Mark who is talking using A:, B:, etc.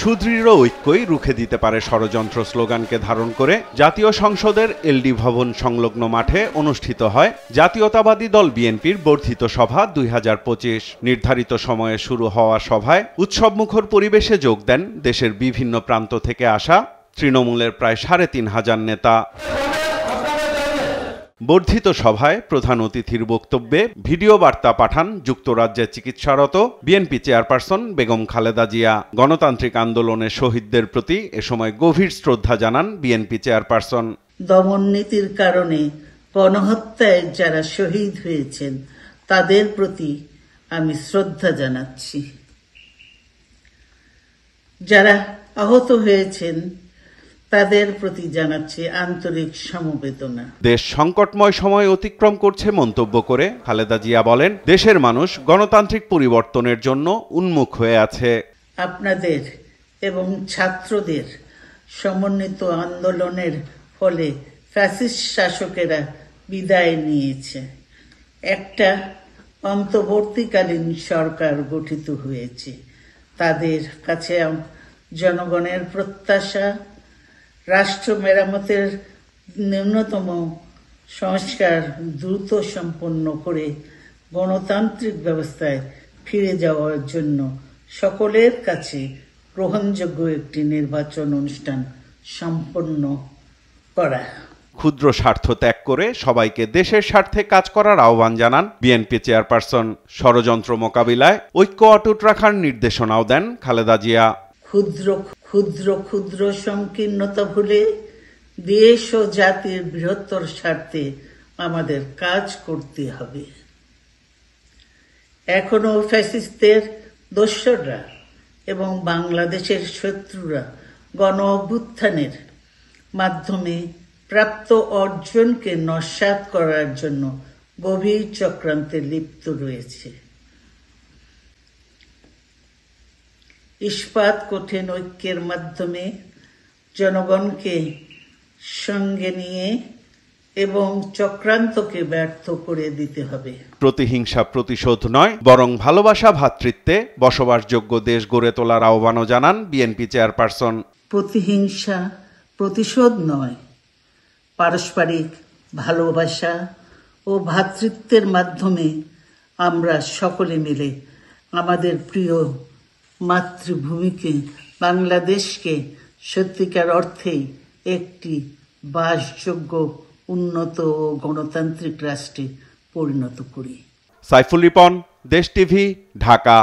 A: সুদৃঢ় ঐক্যই রুখে দিতে পারে ষড়যন্ত্র স্লোগানকে ধারণ করে জাতীয় সংসদের এলডি ভবন সংলগ্ন মাঠে অনুষ্ঠিত হয় জাতীয়তাবাদী দল বিএনপির বর্ধিত সভা ২০২৫। নির্ধারিত সময়ে শুরু হওয়া সভায় উৎসবমুখর পরিবেশে যোগ দেন দেশের বিভিন্ন প্রান্ত থেকে আসা তৃণমূলের প্রায় ৩৫০০ নেতা। বর্ধিত সভায় প্রধান অতিথির বক্তব্যে ভিডিও বার্তা পাঠান যুক্তরাজ্যে চিকিৎসারত বিএনপি চেয়ারপারসন বেগম খালেদা জিয়া। গণতান্ত্রিক আন্দোলনের শহীদদের প্রতি এ সময় গভীর শ্রদ্ধা জানান বিএনপি চেয়ারপারসন।
B: দমন নীতির কারণে গণহত্যায় যারা শহীদ হয়েছেন তাদের প্রতি আমি শ্রদ্ধা জানাচ্ছি। যারা আহত হয়েছেন তাদের প্রতি জানাচ্ছি আন্তরিক সমবেদনা।
A: দেশ সংকটময় সময় অতিক্রম করছে মন্তব্য করে খালেদা জিয়া বলেন, দেশের মানুষ গণতান্ত্রিক পরিবর্তনের জন্য উন্মুখ হয়ে আছে।
B: আপনাদের এবং ছাত্রদের সমন্বিত আন্দোলনের ফলে ফ্যাসিস্ট শাসকেরা বিদায় নিয়েছে। একটা অন্তর্বর্তীকালীন সরকার গঠিত হয়েছে। তাদের কাছে জনগণের প্রত্যাশা রাষ্ট্র মেরামতের ন্যূনতম সংস্কার দ্রুত সম্পন্ন করে গণতান্ত্রিক ব্যবস্থায় ফিরে যাওয়ার জন্য সকলের কাছে গ্রহণযোগ্য একটি নির্বাচন অনুষ্ঠান সম্পন্ন করা।
A: ক্ষুদ্র স্বার্থ ত্যাগ করে সবাইকে দেশের স্বার্থে কাজ করার আহ্বান জানান বিএনপি চেয়ারপারসন। ষড়যন্ত্র মোকাবিলায় ঐক্য অটুট রাখার নির্দেশনাও দেন খালেদা জিয়া।
B: ক্ষুদ্র ক্ষুদ্র ক্ষুদ্র সংকীর্ণতা ভুলে দেশ ও জাতির বৃহত্তর স্বার্থে আমাদের কাজ করতে হবে। এখনো ফ্যাসিস্টদের দোসররা এবং বাংলাদেশের শত্রুরা গণ অভ্যুত্থানের মাধ্যমে প্রাপ্ত অর্জনকে নস্যাৎ করার জন্য গভীর চক্রান্তে লিপ্ত রয়েছে। ইস্পাত কঠিন ঐক্যের মাধ্যমে জনগণকে সঙ্গে নিয়ে এবং চক্রান্তকে ব্যর্থ করে দিতে হবে।
A: প্রতিহিংসা প্রতিশোধ নয়, বরং ভালোবাসা ভ্রাতৃত্বে বসবাসযোগ্য দেশ গড়ে তোলার আহ্বানও জানান বিএনপি চেয়ারপারসন।
B: প্রতিহিংসা প্রতিশোধ নয়, পারস্পরিক ভালোবাসা ও ভ্রাতৃত্বের মাধ্যমে আমরা সকলে মিলে আমাদের প্রিয় মাতৃভূমিকে বাংলাদেশকে সত্যিকার অর্থেই একটি বাসযোগ্য উন্নত ও গণতান্ত্রিক রাষ্ট্রে পরিণত করি।
A: সাইফুল রিপন, দেশ টিভি, ঢাকা।